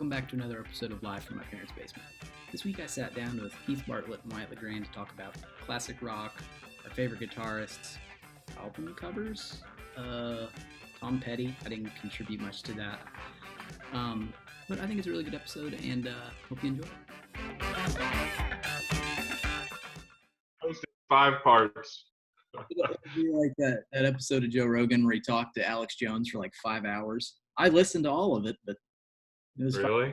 Welcome back to another episode of Live from My Parents' Basement. This week I sat down with Heath Bartlett and Wyatt LeGrand to talk about classic rock, our favorite guitarists, album covers, Tom Petty. I didn't contribute much to that. But I think it's a really good episode, and hope you enjoy it. Posted 5 parts. It'd be like that episode of Joe Rogan where he talked to Alex Jones for like 5 hours. I listened to all of it, but it was really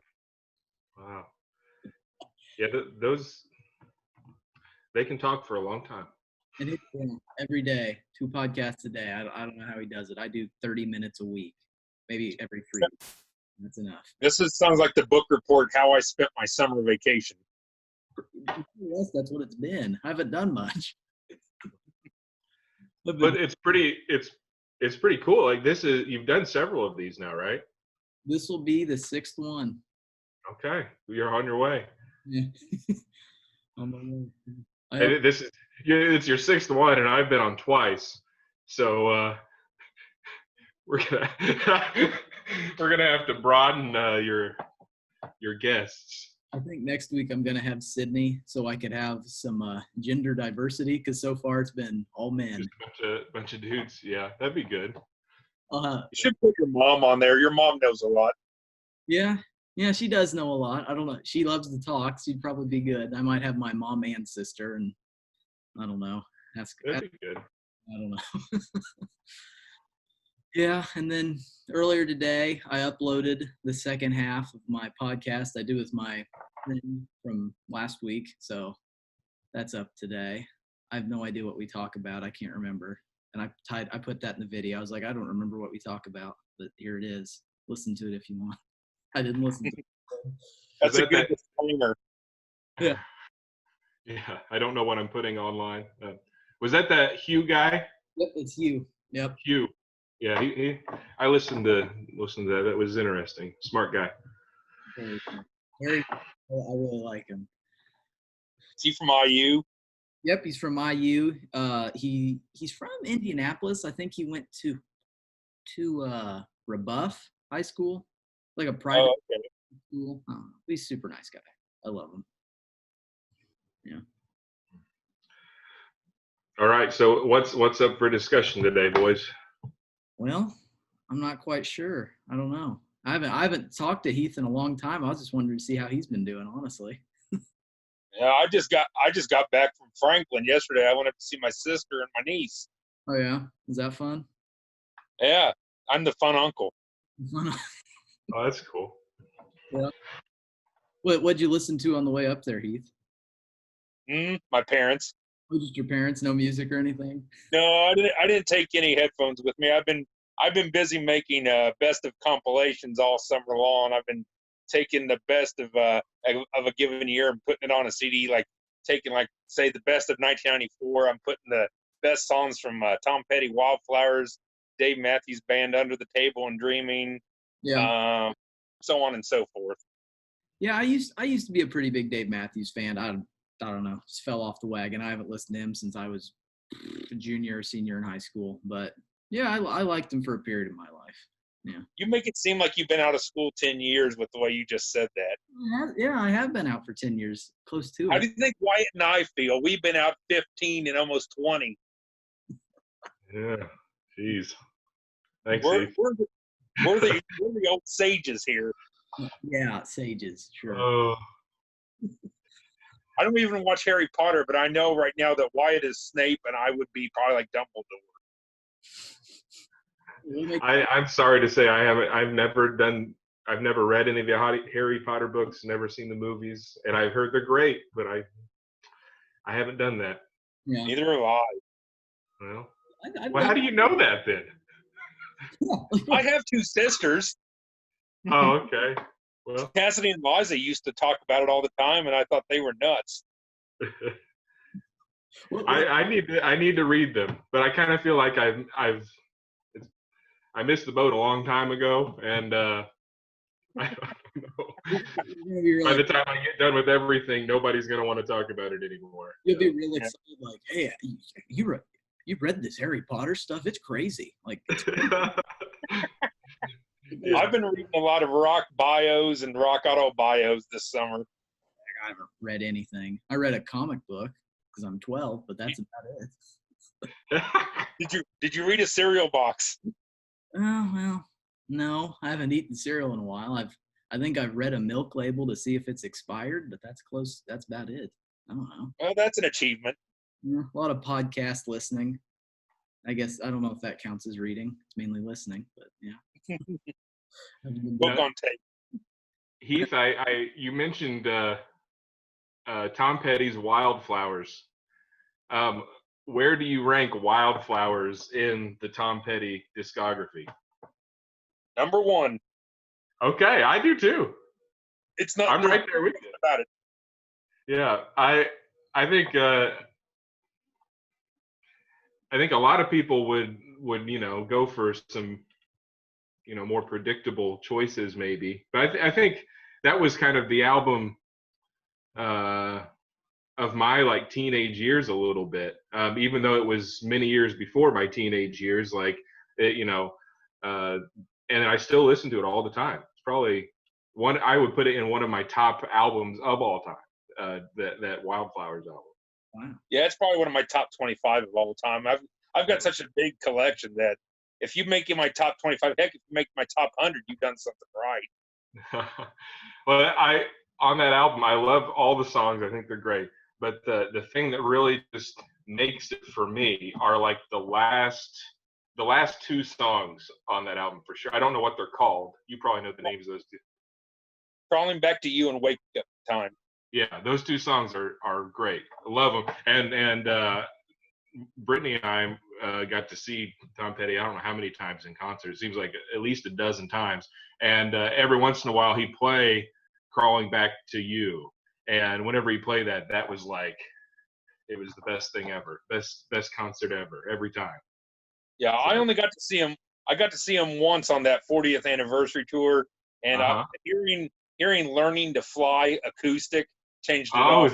fun. Wow. Yeah, those they can talk for a long time. And it's every day, 2 podcasts a day. I don't know how he does it. I do 30 minutes a week, maybe every 3 weeks. That's enough. Sounds like the book report, How I Spent My Summer Vacation. Yes, that's what it's been. I haven't done much. But it's pretty cool. Like you've done several of these now, right? This will be the 6th one. Okay, you're on your way. Yeah. On my way. It's your 6th one, and I've been on twice. So we're gonna have to broaden your guests. I think next week I'm gonna have Sydney, so I could have some gender diversity. Because so far it's been all men. Just a bunch of dudes. Yeah, that'd be good. You should put your mom on there. Your mom knows a lot. Yeah, she does know a lot. I don't know. She loves to talk. She'd probably be good. I might have my mom and sister, and I don't know. That'd be good. I don't know. Yeah, and then earlier today, I uploaded the second half of my podcast I do with my friend from last week, so that's up today. I have no idea what we talk about. I can't remember. And I put that in the video. I was like, I don't remember what we talk about, but here it is. Listen to it if you want. I didn't listen to it. That's a good disclaimer. Yeah. Yeah, I don't know what I'm putting online. Was that Hugh guy? Yep, it's Hugh. Yep. Hugh. Yeah, I listened to that. That was interesting. Smart guy. Very I really like him. Is he from IU? Yep, he's from IU. He's from Indianapolis. I think he went to Rebuff High School, like a private school. He's a super nice guy. I love him. Yeah. All right. So what's up for discussion today, boys? Well, I'm not quite sure. I don't know. I haven't talked to Heath in a long time. I was just wondering to see how he's been doing, honestly. Yeah, I just got back from Franklin yesterday. I went up to see my sister and my niece. Oh yeah, is that fun? Yeah, I'm the fun uncle. Oh, that's cool. Yeah. What'd you listen to on the way up there, Heath? My parents. Oh, just your parents? No music or anything? No, I didn't take any headphones with me. I've been busy making best of compilations all summer long. I've been taking the best of a given year and putting it on a CD, like taking, like, say, the best of 1994. I'm putting the best songs from Tom Petty, Wildflowers, Dave Matthews Band, Under the Table and Dreaming, Yeah. So on and so forth. Yeah, I used to be a pretty big Dave Matthews fan. I don't know, just fell off the wagon. I haven't listened to him since I was a junior or senior in high school. But yeah, I liked him for a period of my life. Yeah. You make it seem like you've been out of school 10 years with the way you just said that. Yeah, I have been out for 10 years, close to it. How do you think Wyatt and I feel? We've been out 15 and almost 20. Yeah, jeez. Thanks, We're Steve. we're the old sages here. Yeah, sages, sure. Oh. I don't even watch Harry Potter, but I know right now that Wyatt is Snape and I would be probably like Dumbledore. I'm sorry to say I've never read any of the Harry Potter books, never seen the movies, and I've heard they're great, but I haven't done that. Yeah. Neither have I. Well, how do you know that then? I have 2 sisters. Oh, okay. Well, Cassidy and Liza used to talk about it all the time, and I thought they were nuts. I need to read them, but I kind of feel like I missed the boat a long time ago, and I don't know. By the time I get done with everything, nobody's gonna want to talk about it anymore. You'll be real excited, like, hey, you read this Harry Potter stuff? It's crazy. Like, it's crazy. I've been reading a lot of rock bios and rock auto bios this summer. I haven't read anything. I read a comic book because I'm 12, but that's about it. Did you read a cereal box? Oh, well, no, I haven't eaten cereal in a while. I think I've read a milk label to see if it's expired, but that's close. That's about it. I don't know. Well, that's an achievement. Yeah, a lot of podcast listening. I guess I don't know if that counts as reading. It's mainly listening, but yeah. Book on tape. Heath, you mentioned Tom Petty's Wildflowers. Where do you rank Wildflowers in the Tom Petty discography? Number 1. Okay, I do too. It's not. I'm right there with you about it. Yeah, I think a lot of people would go for some more predictable choices maybe, but I think that was kind of the album of my like teenage years a little bit, even though it was many years before my teenage years, like and I still listen to it all the time. It's probably I would put it in one of my top albums of all time, that Wildflowers album. Wow. Yeah, it's probably one of my top 25 of all time. I've got such a big collection that if you make it my top 25, heck, if you make my top 100, you've done something right. Well, on that album, I love all the songs. I think they're great. But the thing that really just makes it for me are like the last 2 songs on that album for sure. I don't know what they're called. You probably know the names of those 2. Crawling Back to You and Wake Up Time. Yeah, those 2 songs are great. I love them. And Brittany and I got to see Tom Petty, I don't know how many times in concert. It seems like at least a dozen times. And every once in a while he'd play Crawling Back to You. And whenever he played that was like, it was the best thing ever. Best concert ever, every time. Yeah, I only got to see him. I got to see him once on that 40th anniversary tour. And hearing Learning to Fly acoustic changed it all.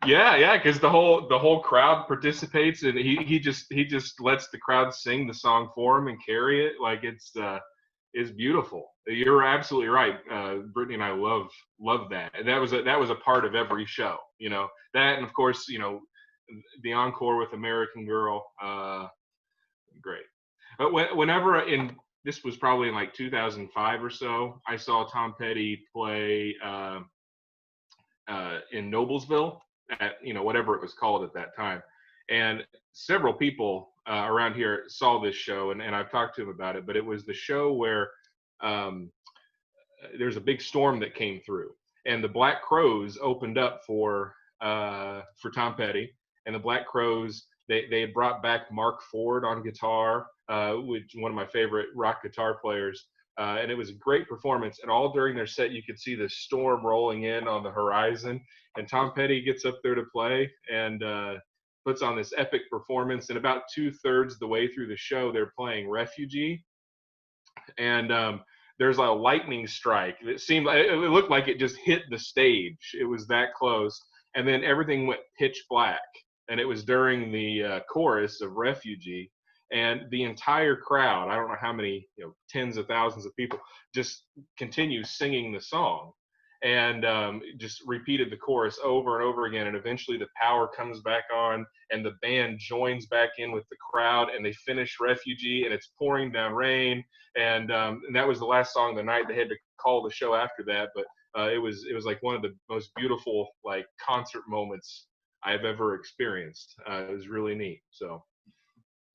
Yeah, because the whole crowd participates, and he just lets the crowd sing the song for him and carry it. Like it's beautiful. You're absolutely right. Brittany and I love that. And that was a part of every show. That, and of course, the encore with American Girl. Great. But whenever this was probably in like 2005 or so, I saw Tom Petty play in Noblesville at whatever it was called at that time, and several people around here saw this show, and I've talked to him about it. But it was the show where there's a big storm that came through, and the Black Crowes opened up for Tom Petty, and the Black Crowes they brought back Mark Ford on guitar, which one of my favorite rock guitar players. And it was a great performance. And all during their set, you could see the storm rolling in on the horizon. And Tom Petty gets up there to play and puts on this epic performance. And about 2/3 the way through the show, they're playing Refugee. And there's a lightning strike. It looked like it just hit the stage. It was that close. And then everything went pitch black. And it was during the chorus of Refugee. And the entire crowd, I don't know how many, tens of thousands of people, just continue singing the song, and just repeated the chorus over and over again. And eventually the power comes back on, and the band joins back in with the crowd, and they finish Refugee, and it's pouring down rain. And that was the last song of the night. They had to call the show after that, but it was like one of the most beautiful like concert moments I've ever experienced. It was really neat. So.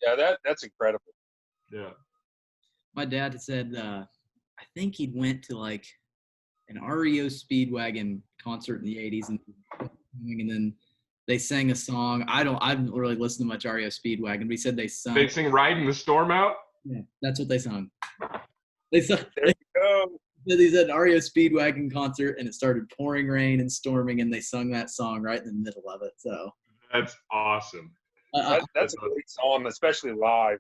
Yeah, that's incredible. Yeah. My dad said, I think he went to like an REO Speedwagon concert in the 80s, and then they sang a song. I haven't really listened to much REO Speedwagon, but he said they sung. They sing Riding the Storm Out? Yeah, that's what they sung. They sung. There you go. They said an REO Speedwagon concert, and it started pouring rain and storming, and they sung that song right in the middle of it. So that's awesome. That's a great song, especially live.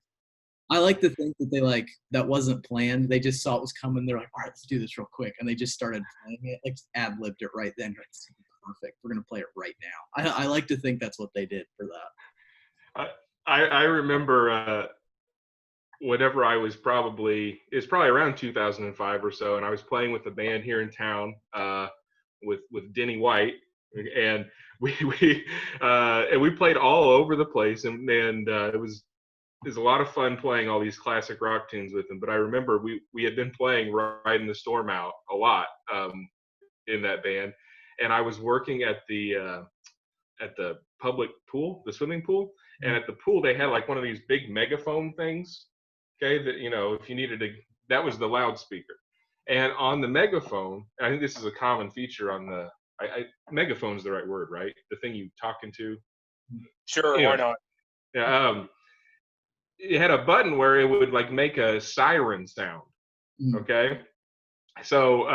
I like to think that that wasn't planned. They just saw it was coming. They're like, all right, let's do this real quick. And they just started playing it, like ad-libbed it right then. Like, perfect. We're going to play it right now. I like to think that's what they did for that. I remember whenever I was it's probably around 2005 or so, and I was playing with a band here in town with Denny White, and we played all over the place, and it was a lot of fun playing all these classic rock tunes with him. But I remember we had been playing Riding the Storm Out a lot in that band, and I was working at the public pool, the swimming pool, and at the pool they had like one of these big megaphone things. Okay, that if you needed to, that was the loudspeaker, and on the megaphone, I think this is a common feature on the megaphone's the right word, right? The thing you talk into. Sure, why not? Yeah. It had a button where it would like make a siren sound. Okay, so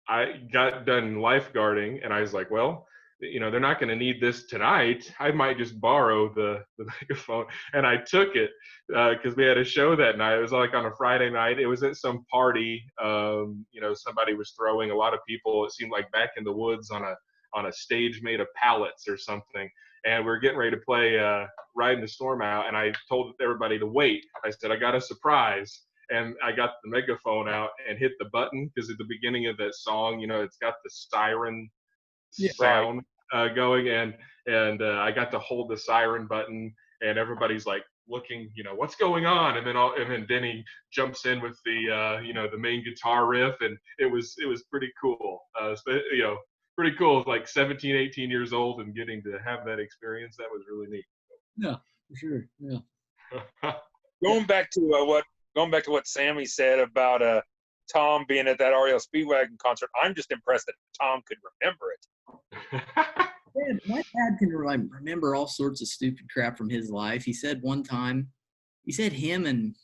I got done lifeguarding, and I was like, well, they're not going to need this tonight. I might just borrow the megaphone. And I took it because we had a show that night. It was like on a Friday night. It was at some party. Somebody was throwing, a lot of people, it seemed like back in the woods on a stage made of pallets or something. And we were getting ready to play Riding the Storm Out. And I told everybody to wait. I said, I got a surprise. And I got the megaphone out and hit the button, because at the beginning of that song, it's got the siren sound going, and I got to hold the siren button, and everybody's like looking, what's going on, and then Denny jumps in with the main guitar riff, and it was pretty cool. Pretty cool, like 17, 18 years old, and getting to have that experience. That was really neat. Yeah, for sure. Yeah. Going back to what Sammy said about Tom being at that REO Speedwagon concert, I'm just impressed that Tom could remember it. Man, my dad can remember all sorts of stupid crap from his life. He said one time, him and,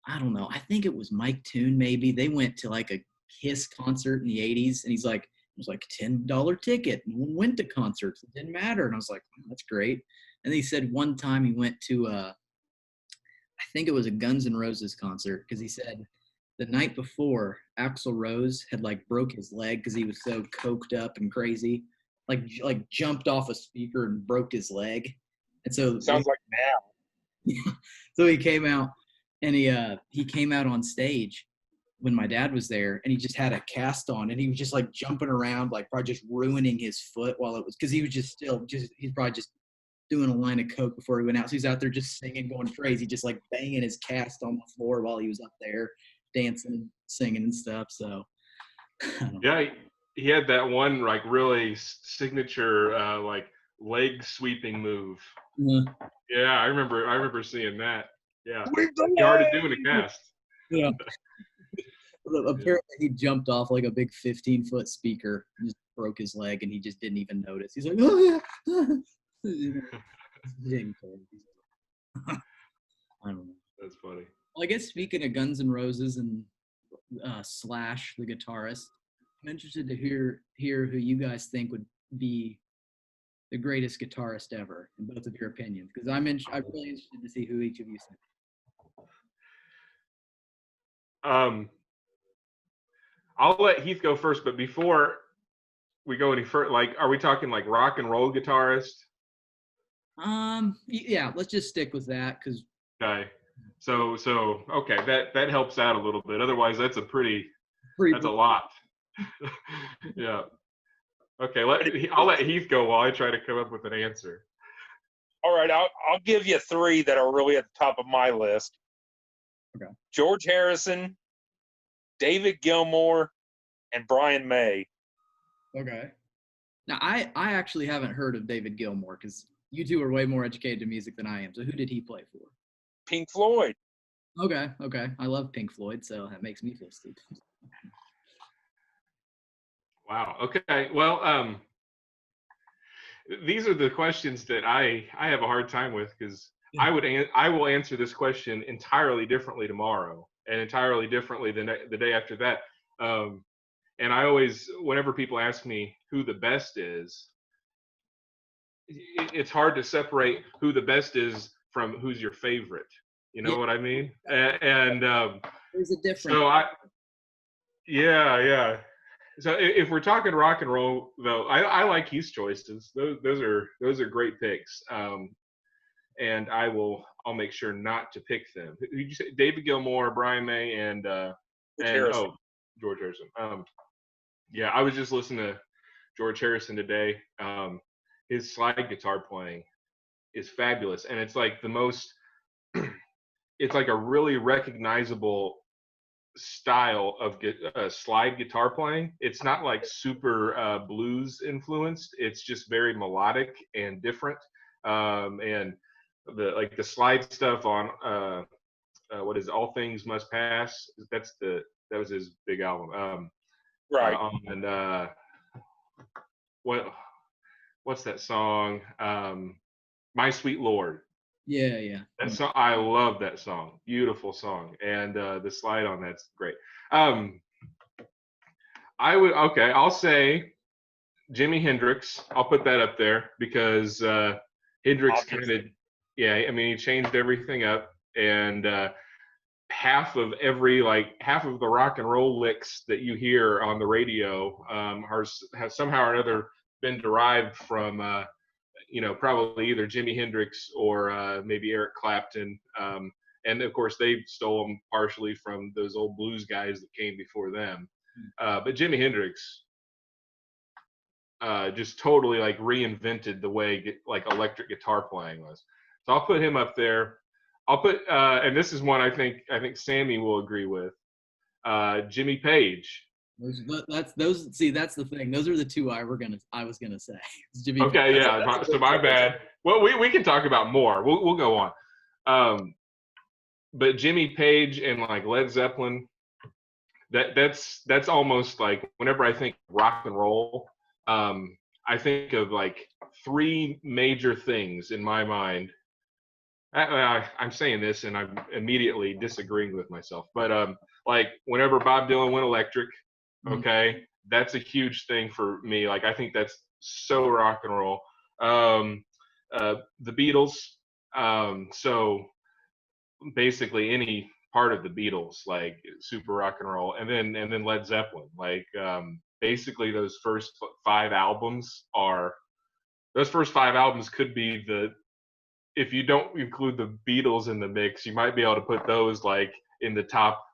I don't know, I think it was Mike Toon maybe, they went to like a Kiss concert in the 80s, and he's like, it was like a $10 ticket. No one went to concerts. It didn't matter. And I was like, oh, that's great. And he said one time he went to I think it was a Guns N' Roses concert, because he said the night before Axl Rose had like broke his leg because he was so coked up and crazy, like jumped off a speaker and broke his leg. And so sounds like now. So he came out, and he came out on stage when my dad was there, and he just had a cast on, and he was just like jumping around, like probably just ruining his foot while it was, because he was he's probably just doing a line of coke before he went out. So he's out there just singing, going crazy, just like banging his cast on the floor while he was up there dancing and singing and stuff. So yeah, he had that one like really signature like leg sweeping move. Yeah, I remember seeing that. Yeah, it's hard to do in a cast. Yeah. Apparently he jumped off like a big 15-foot speaker and just broke his leg, and he just didn't even notice. He's like, oh yeah. I don't know. That's funny. Well, I guess speaking of Guns N' Roses and Slash, the guitarist, I'm interested to hear who you guys think would be the greatest guitarist ever, in both of your opinions, because I'm really interested to see who each of you think. I'll let Heath go first, but before we go any further, like, are we talking like rock and roll guitarist? Yeah, let's just stick with that, because. Okay. So okay, that helps out a little bit. Otherwise, that's a that's a lot. Yeah. Okay, I'll let Heath go while I try to come up with an answer. All right, I'll give you three that are really at the top of my list. Okay. George Harrison, David Gilmour, and Brian May. Okay. Now, I actually haven't heard of David Gilmour, because you two are way more educated in music than I am. So who did he play for? Pink Floyd. Okay. I love Pink Floyd, so that makes me feel stupid. Wow. Okay. Well, these are the questions that I have a hard time with, because I will answer this question entirely differently tomorrow, and entirely differently the day after that. And I always, whenever people ask me who the best is, it's hard to separate who the best is from who's your favorite. You know what I mean? And there's a difference. So yeah. So if we're talking rock and roll, though, I like Heath's choices. Those are great picks. And I'll I'll make sure not to pick them. Who did you say? David Gilmour, Brian May, and Harrison. George Harrison. Yeah, I was just listening to George Harrison today. His slide guitar playing is fabulous, and it's like the most. It's like a really recognizable style of slide guitar playing. It's not like super blues influenced. It's just very melodic and different. And the slide stuff on what is it, All Things Must Pass. That was his big album. Right. And what's that song? My Sweet Lord. Yeah. That song, I love that song. Beautiful song, and the slide on that's great. I'll say Jimi Hendrix. I'll put that up there because Hendrix kind of, I mean, he changed everything up, and half of the rock and roll licks that you hear on the radio have somehow or another been derived from probably either Jimi Hendrix or maybe Eric Clapton. And of course, they stole them partially from those old blues guys that came before them. But Jimi Hendrix just totally like reinvented the way like electric guitar playing was. So I'll put him up there. I'll put, and this is one I think Sammy will agree with. Jimmy Page. That's the thing. Those are the two I was gonna say. Okay, yeah. So my bad. Well, we can talk about more. We'll go on. But Jimmy Page and like Led Zeppelin, that's almost like whenever I think rock and roll, I think of like three major things in my mind. I'm saying this and I'm immediately disagreeing with myself, but like whenever Bob Dylan went electric. Okay, that's a huge thing for me. Like, I think that's so rock and roll. The Beatles. So basically any part of the Beatles, like super rock and roll, and then Led Zeppelin. Like, basically those first five albums could be if you don't include the Beatles in the mix, you might be able to put those like in the top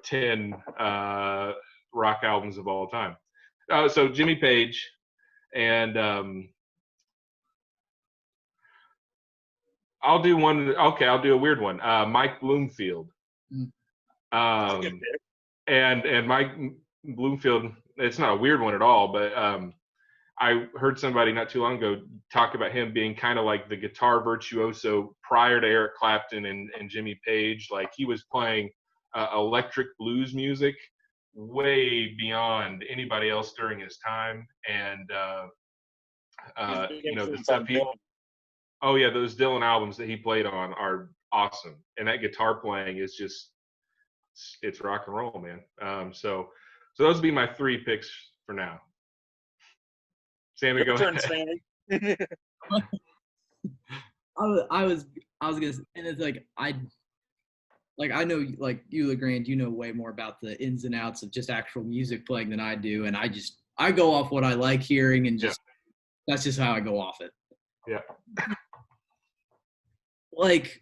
10 rock albums of all time. So Jimmy Page and I'll do a weird one. Mike Bloomfield. And Mike Bloomfield, it's not a weird one at all, but I heard somebody not too long ago talk about him being kind of like the guitar virtuoso prior to Eric Clapton and Jimmy Page. Like, he was playing electric blues music way beyond anybody else during his time, and the stuff those Dylan albums that he played on are awesome, and that guitar playing is it's rock and roll, man. So those would be my three picks for now. Sammy, go ahead. Sammy. I was gonna, and it's like I know, like you, LeGrand, you know way more about the ins and outs of just actual music playing than I do, and I go off what I like hearing, and that's just how I go off it. Yeah. Like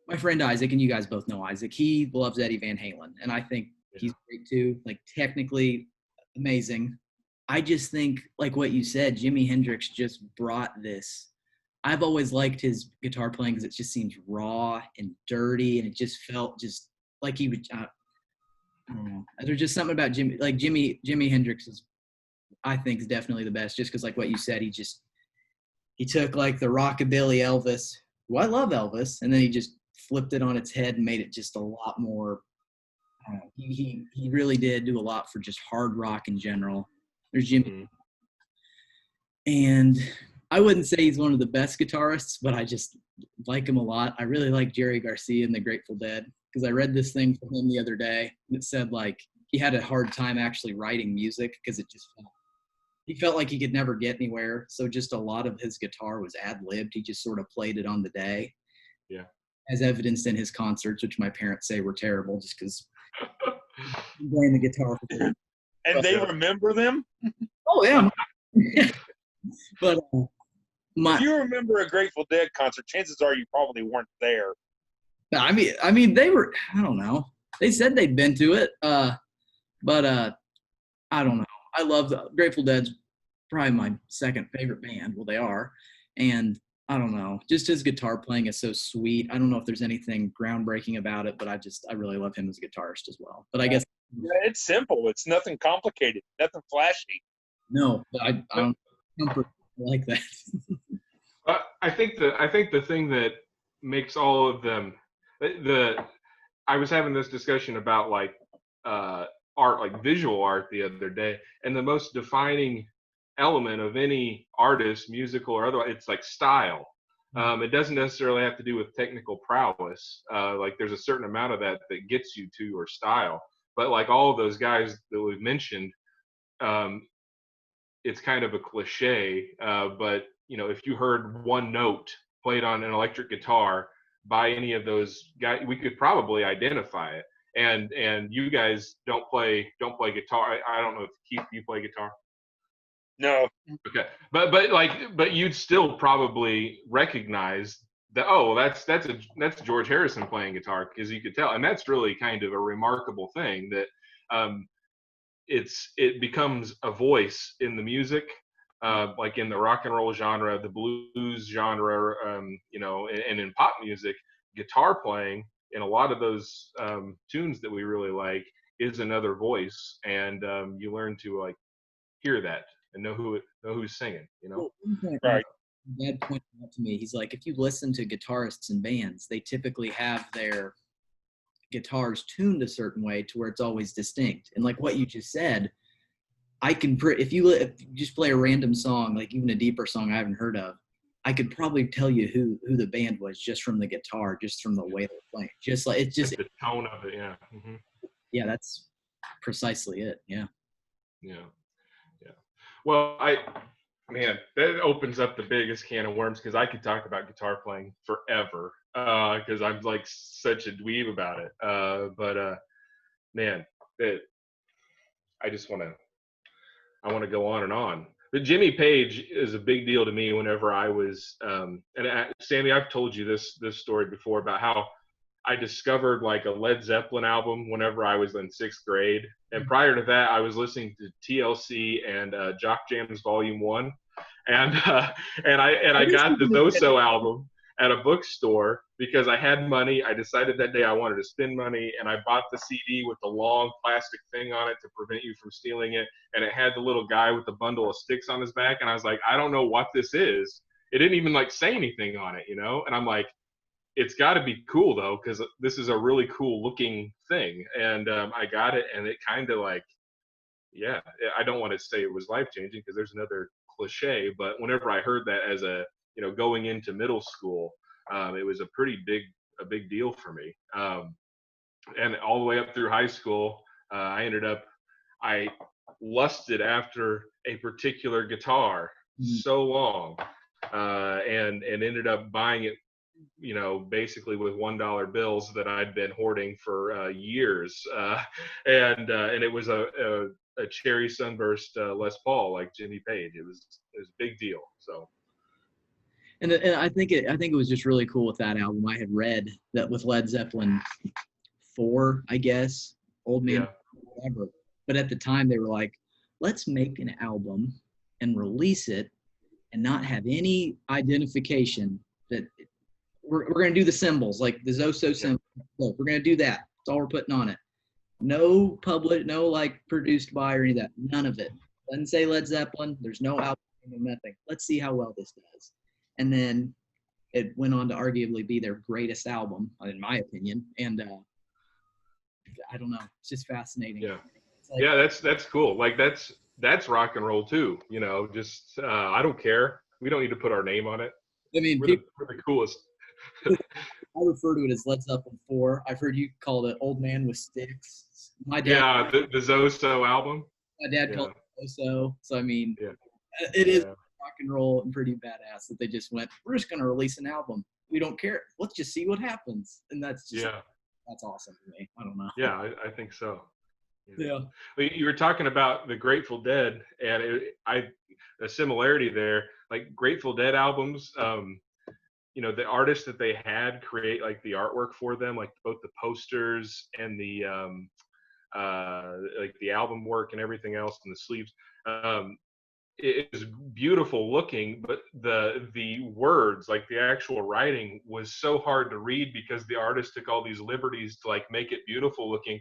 my friend Isaac, and you guys both know Isaac, he loves Eddie Van Halen, and I think he's great too. Like, technically amazing. I just think, like what you said, Jimi Hendrix just brought this. I've always liked his guitar playing because it just seems raw and dirty, and it just felt just like he would. I don't know. There's just something about Jimi Hendrix I think is definitely the best, just because, like what you said, he took like the rockabilly Elvis. Well, I love Elvis, and then he just flipped it on its head and made it just a lot more. I don't know, he really did do a lot for just hard rock in general. There's Jimmy, and I wouldn't say he's one of the best guitarists, but I just like him a lot. I really like Jerry Garcia and the Grateful Dead, because I read this thing from him the other day that said like he had a hard time actually writing music because he felt like he could never get anywhere. So just a lot of his guitar was ad-libbed. He just sort of played it on the day. Yeah. As evidenced in his concerts, which my parents say were terrible just because playing the guitar. And they remember them? Oh, yeah. But If you remember a Grateful Dead concert, chances are you probably weren't there. I mean, they were. I don't know. They said they'd been to it, but I don't know. I love the Grateful Dead's probably my second favorite band. Well, they are, and I don't know. Just his guitar playing is so sweet. I don't know if there's anything groundbreaking about it, but I really love him as a guitarist as well. But I guess it's simple. It's nothing complicated, nothing flashy. no, I don't like that. I think the thing that makes all of them I was having this discussion about like art, like visual art, the other day, and the most defining element of any artist, musical or otherwise, it's like style. It doesn't necessarily have to do with technical prowess. Like there's a certain amount of that gets you to your style. But like all of those guys that we've mentioned, it's kind of a cliche. But you know, if you heard one note played on an electric guitar by any of those guys, we could probably identify it. And you guys don't play guitar. I don't know if Keith, you play guitar. No. Okay, but you'd still probably recognize that. Oh, well, that's George Harrison playing guitar, because you could tell, and that's really kind of a remarkable thing that it becomes a voice in the music, like in the rock and roll genre, the blues genre, you know, and in pop music, guitar playing in a lot of those tunes that we really like is another voice, and you learn to like hear that and know who's singing, you know. Right. Dad pointed out to me, he's like, if you listen to guitarists and bands, they typically have their guitars tuned a certain way to where it's always distinct. And like what you just said, if you just play a random song, like even a deeper song I haven't heard of, I could probably tell you who the band was just from the guitar, just from the way they're playing. Just like it's just the tone of it, yeah. Mm-hmm. Yeah, that's precisely it. Yeah. Yeah. Well, man, that opens up the biggest can of worms, because I could talk about guitar playing forever, because I'm like such a dweeb about it. But man, I want to go on and on. But Jimmy Page is a big deal to me whenever I was, Sammy, I've told you this story before about how I discovered like a Led Zeppelin album whenever I was in 6th grade. And prior to that, I was listening to TLC and Jock Jams Volume 1. And I got the Zoso album at a bookstore because I had money. I decided that day I wanted to spend money, and I bought the CD with the long plastic thing on it to prevent you from stealing it. And it had the little guy with the bundle of sticks on his back. And I was like, I don't know what this is. It didn't even like say anything on it, you know? And I'm like, it's got to be cool though, because this is a really cool looking thing. And I got it, and it kind of like, yeah, I don't want to say it was life changing because there's another cliche, but whenever I heard that as a, you know, going into middle school, it was a big deal for me. And all the way up through high school, I lusted after a particular guitar so long, and ended up buying it, you know, basically with $1 bills that I'd been hoarding for years, and it was a cherry sunburst Les Paul, like Jimmy Page. It was a big deal. So, and I think it was just really cool with that album. I had read that with Led Zeppelin 4, I guess, Old Man, whatever. But at the time, they were like, let's make an album and release it, and not have any identification that. We're going to do the symbols, like the Zoso symbol. Look, we're going to do that. That's all we're putting on it. No public, no like produced by or any of that. None of it. Doesn't say Led Zeppelin. There's no album, nothing. Let's see how well this does. And then it went on to arguably be their greatest album, in my opinion. And I don't know. It's just fascinating. Yeah. Like, yeah, that's cool. Like that's rock and roll too. You know, just I don't care. We don't need to put our name on it. I mean, we're the coolest. I refer to it as Led Zeppelin 4. I've heard you call it Old Man with Sticks. My dad. Yeah, the Zoso album. My dad called it Zoso. So I mean, it is rock and roll and pretty badass that they just went, we're just going to release an album. We don't care. Let's just see what happens. And that's just that's awesome to me. I don't know. Yeah, I think so. Yeah. You were talking about the Grateful Dead, and a similarity there. like Grateful Dead albums. You know, the artists that they had create like the artwork for them, like both the posters and the like the album work and everything else and the sleeves. It is beautiful looking, but the words, like the actual writing, was so hard to read because the artist took all these liberties to like make it beautiful looking.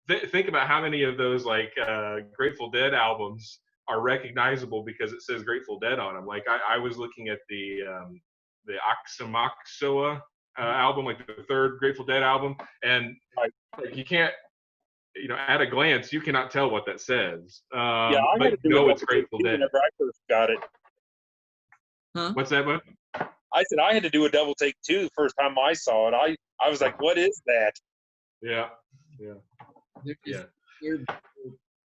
Think about how many of those like Grateful Dead albums are recognizable because it says Grateful Dead on them. Like I was looking at the Aoxomoxoa album, like the third Grateful Dead album, and like you can't, you know, at a glance, you cannot tell what that says. Yeah, I but had to do no, it it's Grateful Dead. whenever I first got it. Huh? What's that, bud? I said I had to do a double take too the first time I saw it. I was like, what is that? Yeah. They're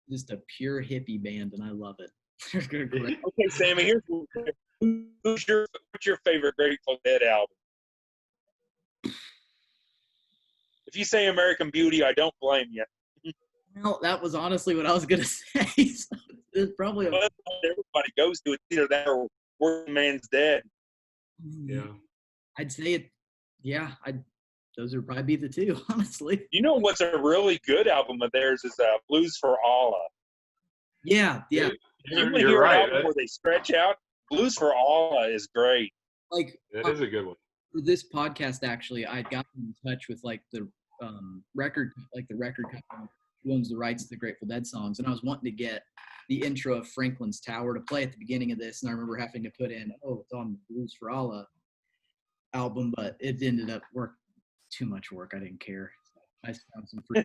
just a pure hippie band, and I love it. They're great. Okay, Sammy, what's your favorite Grateful Dead album? If you say American Beauty, I don't blame you. Well, that was honestly what I was gonna say. So it's probably Everybody goes to it. Either that or Working Man's Dead. Yeah. I'd say it. Yeah, those would probably be the two, honestly. You know what's a really good album of theirs is Blues for Allah. Yeah. You're Hear right. an album where they stretch out. Blues for Allah is great. Like That is a good one. for this podcast, actually, I'd gotten in touch with like the record company who owns the rights to the Grateful Dead songs, and I was wanting to get the intro of Franklin's Tower to play at the beginning of this, and I remember having to put in, it's on the Blues for Allah album, but it ended up too much work. I didn't care. I found some free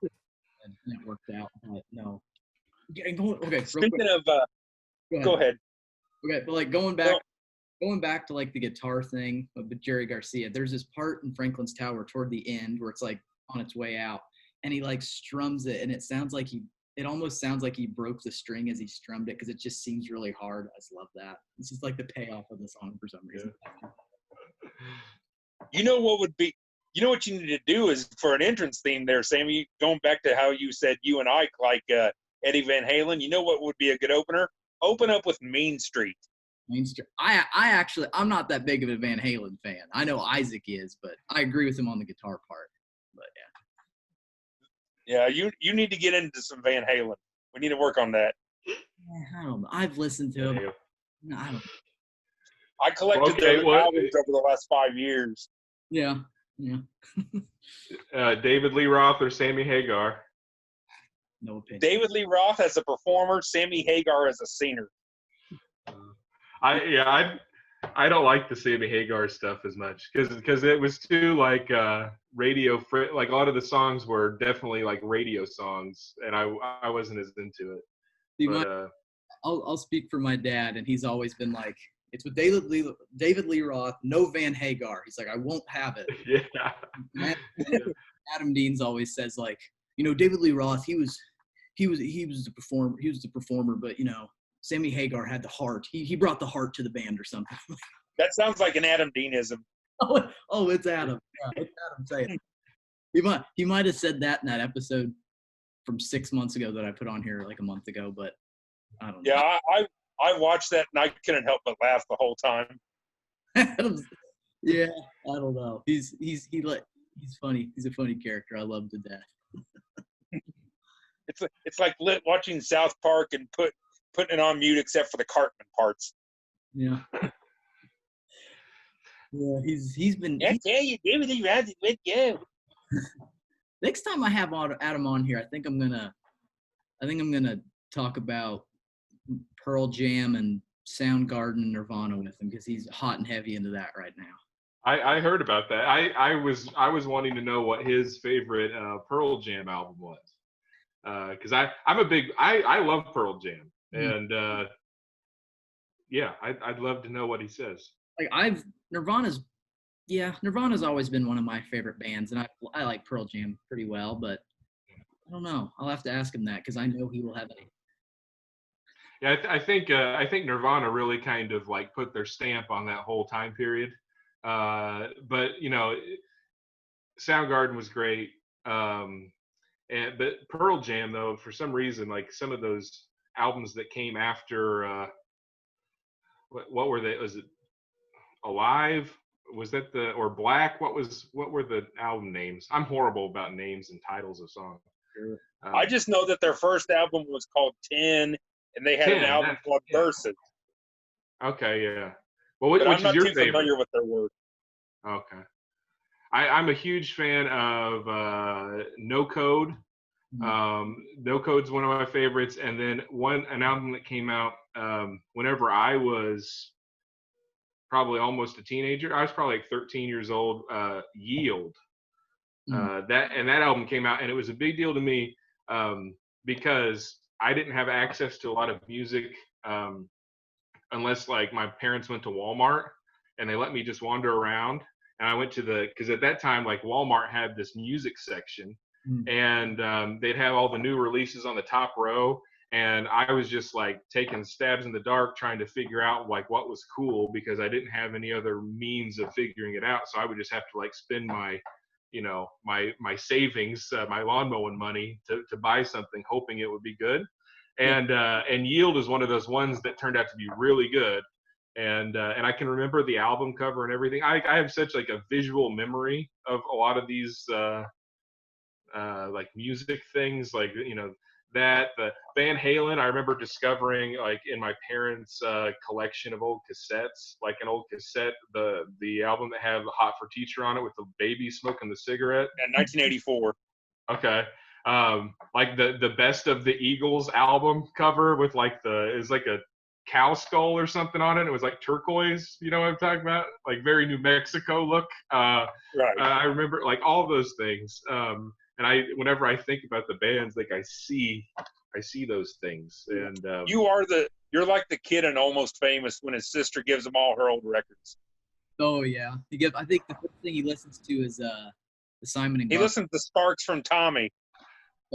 and it worked out, but no. Okay. Speaking of, go ahead. Okay, but like going back to like the guitar thing with Jerry Garcia, there's this part in Franklin's Tower toward the end where it's like on its way out, and he like strums it, and it almost sounds like he broke the string as he strummed it because it just seems really hard. I just love that. This is like the payoff of the song for some reason. You know what you need to do is for an entrance theme there, Sammy, going back to how you said you and Ike like Eddie Van Halen, you know what would be a good opener? Open up with Mean Street. Mean Street. I'm not that big of a Van Halen fan. I know Isaac is, but I agree with him on the guitar part. But yeah. Yeah, you need to get into some Van Halen. We need to work on that. I don't know. I've listened to him. No, I don't. I collected their albums over the last 5 years. Yeah. David Lee Roth or Sammy Hagar? No opinion. David Lee Roth as a performer, Sammy Hagar as a singer. I don't like the Sammy Hagar stuff as much because it was too like radio like a lot of the songs were definitely like radio songs, and I wasn't as into it. I'll speak for my dad, and he's always been like, it's with David Lee Roth, no Van Hagar. He's like, I won't have it. Yeah. Adam Deans always says like, David Lee Roth, he was the performer, but Sammy Hagar had the heart. He brought the heart to the band or something. That sounds like an Adam Deanism. Oh, it's Adam. Yeah, it's Adam saying it. He might have said that in that episode from 6 months ago that I put on here like a month ago, but I don't know. Yeah, I watched that and I couldn't help but laugh the whole time. Yeah, I don't know. He's funny. He's a funny character. I love him to death. It's like watching South Park and putting it on mute except for the Cartman parts. Yeah. Yeah, he's been. I tell you, everything runs with you. Next time I have Adam on here, I think I'm gonna talk about Pearl Jam and Soundgarden and Nirvana with him because he's hot and heavy into that right now. I heard about that. I was wanting to know what his favorite Pearl Jam album was because I love Pearl Jam and I'd love to know what he says. Like Nirvana's always been one of my favorite bands, and I like Pearl Jam pretty well, but I don't know. I'll have to ask him that because I know he will have a. Yeah, I think Nirvana really kind of like put their stamp on that whole time period. But Soundgarden was great. But Pearl Jam though, for some reason, like some of those albums that came after what were they? Was it Alive? Was that or Black? What were the album names? I'm horrible about names and titles of songs. Sure. I just know that their first album was called 10, and they had 10, an album called Versus. Okay, yeah. Well, But which I'm not is your too favorite? familiar with their work. Okay. I'm a huge fan of No Code. No Code's one of my favorites. And then an album that came out whenever I was probably almost a teenager. I was probably like 13 years old. Yield. That album came out, and it was a big deal to me because I didn't have access to a lot of music unless like my parents went to Walmart and they let me just wander around. And I went to because at that time, like Walmart had this music section, and they'd have all the new releases on the top row. And I was just like taking stabs in the dark, trying to figure out like what was cool because I didn't have any other means of figuring it out. So I would just have to like spend my savings, my lawn mowing money to buy something, hoping it would be good. And Yield is one of those ones that turned out to be really good. And I can remember the album cover and everything. I have such like a visual memory of a lot of these like music things, like that the Van Halen. I remember discovering like in my parents' collection of old cassettes, like an old cassette, the album that had "Hot for Teacher" on it with the baby smoking the cigarette. In 1984. Okay. Like the Best of the Eagles album cover with like is like a cow skull or something on it. It was like turquoise, you know what I'm talking about? Like very New Mexico look. Right. I remember like all those things. And whenever I think about the bands, like I see those things. And you're like the kid in Almost Famous when his sister gives him all her old records. Oh yeah. I think the first thing he listens to is the Simon and He listens to Sparks from Tommy.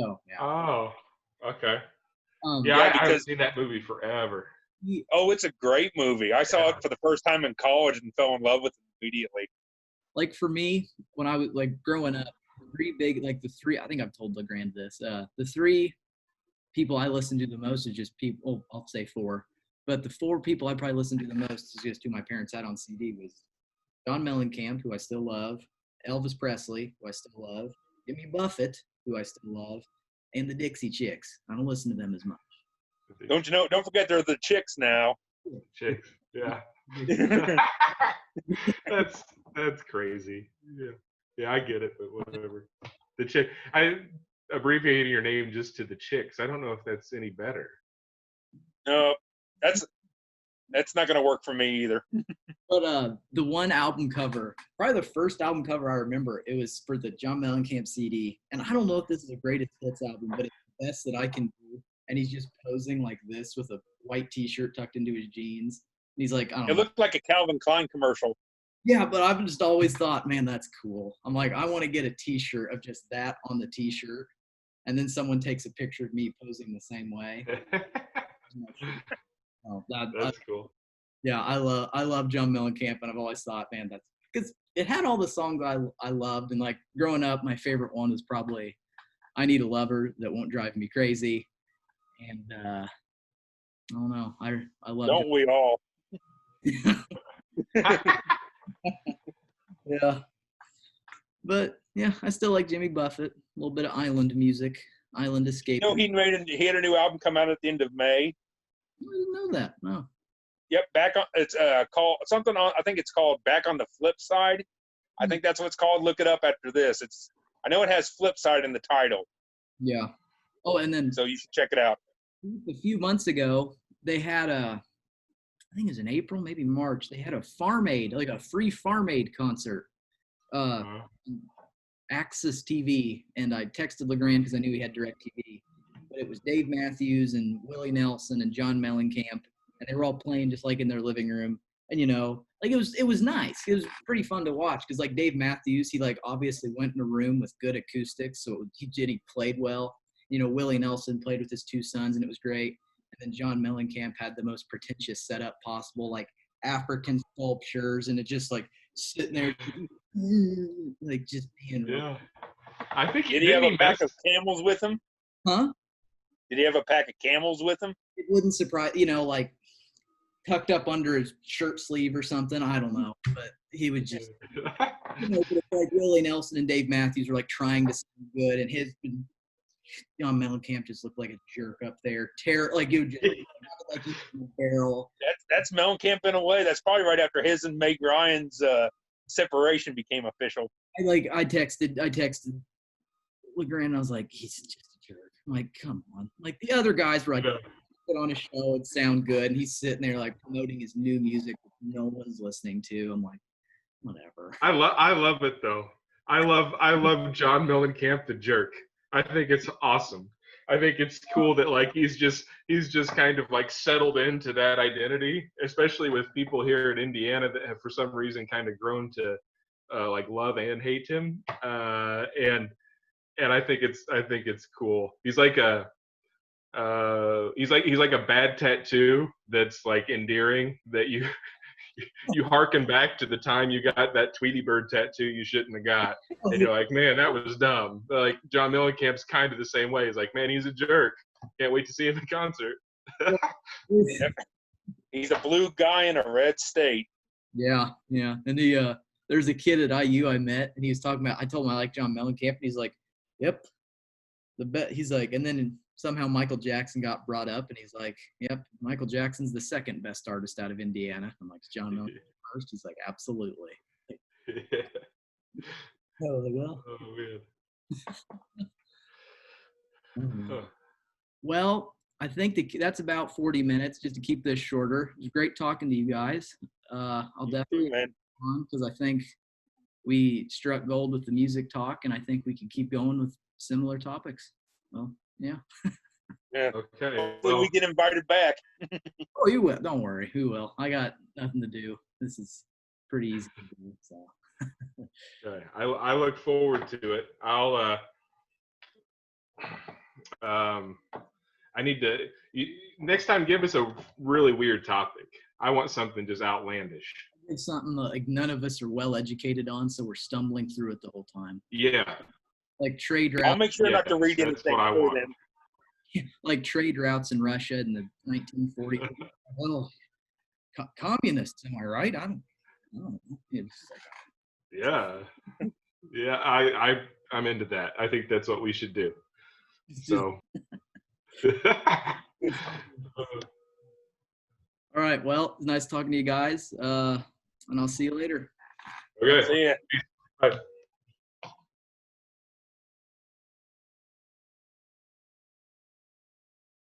Oh yeah. Oh, okay. Yeah, I haven't seen that movie forever. It's a great movie. I saw it for the first time in college and fell in love with it immediately. Like for me, when I was like growing up, I think I've told LeGrand this. The three people I listen to the most is just people. I'll say four, but the four people I probably listen to the most is just who my parents had on CD was John Mellencamp, who I still love, Elvis Presley, who I still love, Jimmy Buffett, who I still love, and the Dixie Chicks. I don't listen to them as much. Don't forget they're the Chicks now. Chicks, yeah. That's crazy. Yeah, I get it, but whatever. The Chick, I abbreviating your name just to the Chicks. I don't know if that's any better. No, that's not going to work for me either. But the one album cover, probably the first album cover I remember, it was for the John Mellencamp CD. And I don't know if this is a greatest hits album, but it's the best that I can do. And he's just posing like this with a white T-shirt tucked into his jeans. And he's like, I don't know. It looked like a Calvin Klein commercial. Yeah, but I've just always thought, man, that's cool. I'm like, I want to get a T-shirt of just that on the T-shirt. And then someone takes a picture of me posing the same way. That's cool. Yeah, I love John Mellencamp, and I've always thought, man, that's because it had all the songs I loved. And like growing up, my favorite one was probably "I Need a Lover That Won't Drive Me Crazy." And I don't know, I love. Don't we all? Yeah, but yeah, I still like Jimmy Buffett. A little bit of island music, island escape. He had a new album come out at the end of May. I didn't know that. No. Yep, it's called something on. I think it's called Back on the Flip Side. I think that's what it's called. Look it up after this. I know it has Flip Side in the title. Yeah. Oh, and then so you should check it out. A few months ago, they had I think it was in April, maybe March. They had a Farm Aid, like a free Farm Aid concert. Access TV, and I texted LeGrand because I knew he had DirecTV. But it was Dave Matthews and Willie Nelson and John Mellencamp, and they were all playing just like in their living room. And like it was nice. It was pretty fun to watch because like Dave Matthews, he like obviously went in a room with good acoustics, so he played well. Willie Nelson played with his two sons, and it was great. And then John Mellencamp had the most pretentious setup possible, like African sculptures, and it just like sitting there, like just being. Yeah, I think. Did he have a pack of Camels with him? Huh? Did he have a pack of Camels with him? It wouldn't surprise like tucked up under his shirt sleeve or something. I don't know, but he would just, like Willie Nelson and Dave Matthews were like trying to sound good, and John Mellencamp just looked like a jerk up there. Like you just like he's in the barrel. That's Mellencamp in a way. That's probably right after his and Meg Ryan's separation became official. I texted LeGrand, and I was like, he's just a jerk. I'm like, come on. Like the other guys were like, put on a show, it'd sound good, and he's sitting there like promoting his new music that no one's listening to. I'm like, whatever. I love it though. I love John Mellencamp the jerk. I think it's awesome. I think it's cool that like he's just kind of like settled into that identity, especially with people here in Indiana that have for some reason kind of grown to like love and hate him. And I think it's cool. He's like a bad tattoo that's like endearing, that you harken back to the time you got that Tweety Bird tattoo you shouldn't have got, and you're like, man, that was dumb. Like John Mellencamp's kind of the same way. He's like, man, he's a jerk. Can't wait to see him in concert. He's a blue guy in a red state. Yeah. And there's a kid at IU I met, and he was talking about. I told him I like John Mellencamp, and he's like, yep, he's like, and then somehow Michael Jackson got brought up, and he's like, yep, Michael Jackson's the second best artist out of Indiana. I'm like, John Mellencamp first? He's like, absolutely. Oh, well. Oh, man. Well, I think that's about 40 minutes, just to keep this shorter. It was great talking to you guys. I'll definitely on, because I think we struck gold with the music talk, and I think we can keep going with similar topics. Well, yeah. Yeah. Okay. Hopefully we get invited back. Oh, you will. Don't worry. Who will? I got nothing to do. This is pretty easy to do. So. Okay. I look forward to it. I need to next time give us a really weird topic. I want something just outlandish. It's something like none of us are well educated on, so we're stumbling through it the whole time. Yeah. Like trade routes. I'll make sure not to read anything. That's what I want. Like trade routes in Russia in the 1940s. Well, communists, am I right? I don't know. Yeah. Yeah, I'm into that. I think that's what we should do. So. All right. Well, it's nice talking to you guys. And I'll see you later. Okay. See ya. Bye.